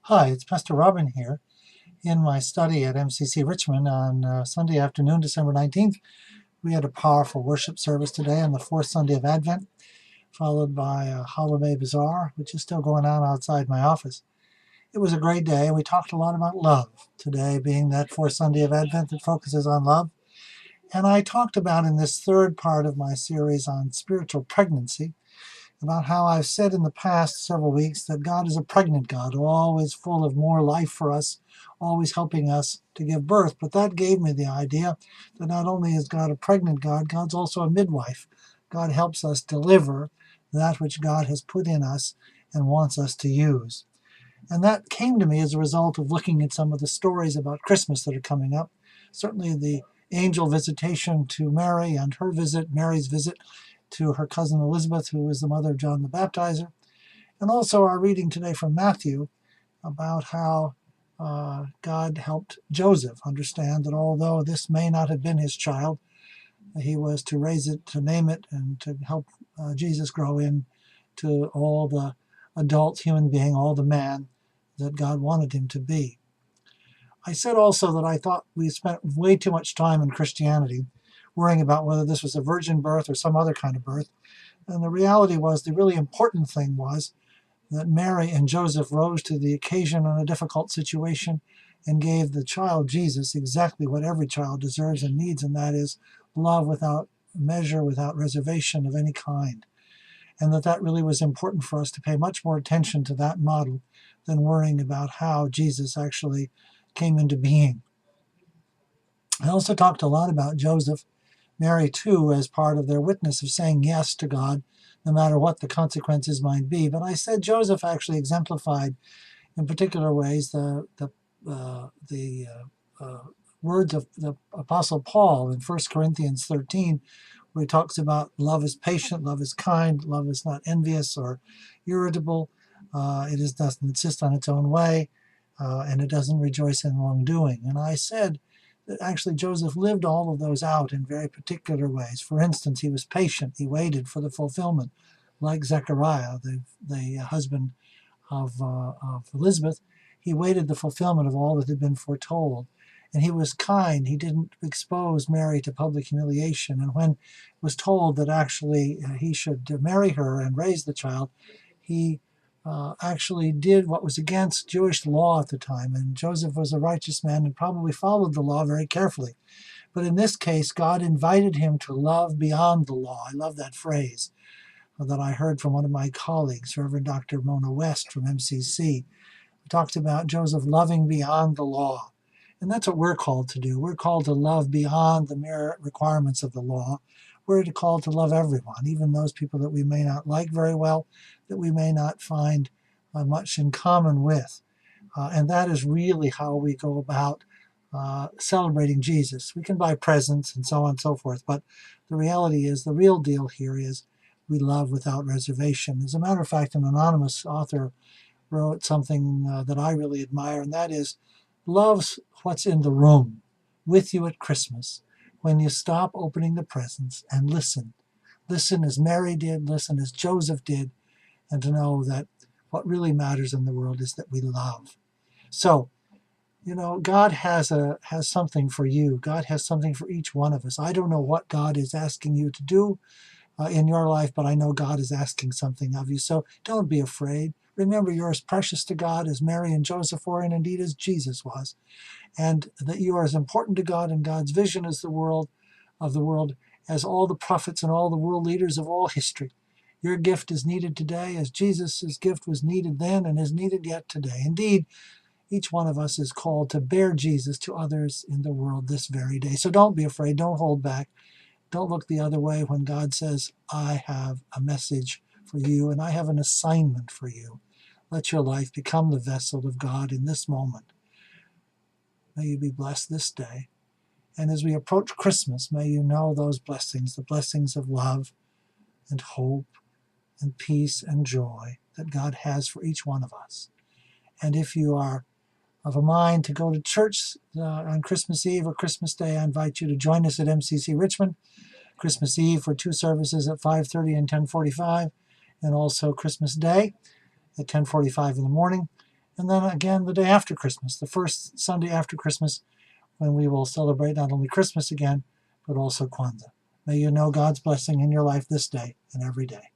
Hi, it's Pastor Robin here in my study at MCC Richmond on Sunday afternoon, December 19th. We had a powerful worship service today on the fourth Sunday of Advent, followed by a holiday bazaar, which is still going on outside my office. It was a great day, and we talked a lot about love, today being that fourth Sunday of Advent that focuses on love. And I talked about in this third part of my series on spiritual pregnancy about how I've said in the past several weeks that God is a pregnant God, always full of more life for us, always helping us to give birth. But that gave me the idea that not only is God a pregnant God, God's also a midwife. God helps us deliver that which God has put in us and wants us to use. And that came to me as a result of looking at some of the stories about Christmas that are coming up. Certainly the angel visitation to Mary and her visit, Mary's visit to her cousin Elizabeth, who was the mother of John the Baptizer. And also our reading today from Matthew about how God helped Joseph understand that although this may not have been his child, he was to raise it, to name it, and to help Jesus grow into all the adult human being, all the man that God wanted him to be. I said also that I thought we spent way too much time in Christianity worrying about whether this was a virgin birth or some other kind of birth. And the reality was, the really important thing was that Mary and Joseph rose to the occasion in a difficult situation and gave the child Jesus exactly what every child deserves and needs, and that is love without measure, without reservation of any kind. And that really was important for us to pay much more attention to that model than worrying about how Jesus actually came into being. I also talked a lot about Joseph, Mary too, as part of their witness of saying yes to God, no matter what the consequences might be. But I said Joseph actually exemplified, in particular ways, the words of the Apostle Paul in 1 Corinthians 13, where he talks about love is patient, love is kind, love is not envious or irritable, it doesn't insist on its own way, and it doesn't rejoice in wrongdoing. And I said that actually Joseph lived all of those out in very particular ways. For instance, he was patient. He waited for the fulfillment, like Zechariah, the husband of Elizabeth. He waited the fulfillment of all that had been foretold. And he was kind. He didn't expose Mary to public humiliation. And when it was told that actually he should marry her and raise the child, he actually did what was against Jewish law at the time. And Joseph was a righteous man and probably followed the law very carefully. But in this case, God invited him to love beyond the law. I love that phrase that I heard from one of my colleagues, Reverend Dr. Mona West from MCC, who talked about Joseph loving beyond the law. And that's what we're called to do. We're called to love beyond the mere requirements of the law. We're called to love everyone, even those people that we may not like very well, that we may not find much in common with. And that is really how we go about celebrating Jesus. We can buy presents and so on and so forth, but the reality is, the real deal here is we love without reservation. As a matter of fact, an anonymous author wrote something that I really admire, and that is, love's what's in the room with you at Christmas when you stop opening the presents and listen. Listen as Mary did, listen as Joseph did, and to know that what really matters in the world is that we love. So, God has something for you. God has something for each one of us. I don't know what God is asking you to do in your life, but I know God is asking something of you. So don't be afraid. Remember, you're as precious to God as Mary and Joseph were, and indeed as Jesus was, and that you are as important to God and God's vision as the world as all the prophets and all the world leaders of all history. Your gift is needed today as Jesus' gift was needed then and is needed yet today. Indeed, each one of us is called to bear Jesus to others in the world this very day. So don't be afraid. Don't hold back. Don't look the other way when God says, I have a message for you and I have an assignment for you. Let your life become the vessel of God in this moment. May you be blessed this day. And as we approach Christmas, may you know those blessings, the blessings of love and hope and peace and joy that God has for each one of us. And if you are of a mind to go to church on Christmas Eve or Christmas Day, I invite you to join us at MCC Richmond, Christmas Eve for 2 services at 5:30 and 10:45, and also Christmas Day at 10:45 in the morning. And then again the day after Christmas, the first Sunday after Christmas, when we will celebrate not only Christmas again, but also Kwanzaa. May you know God's blessing in your life this day and every day.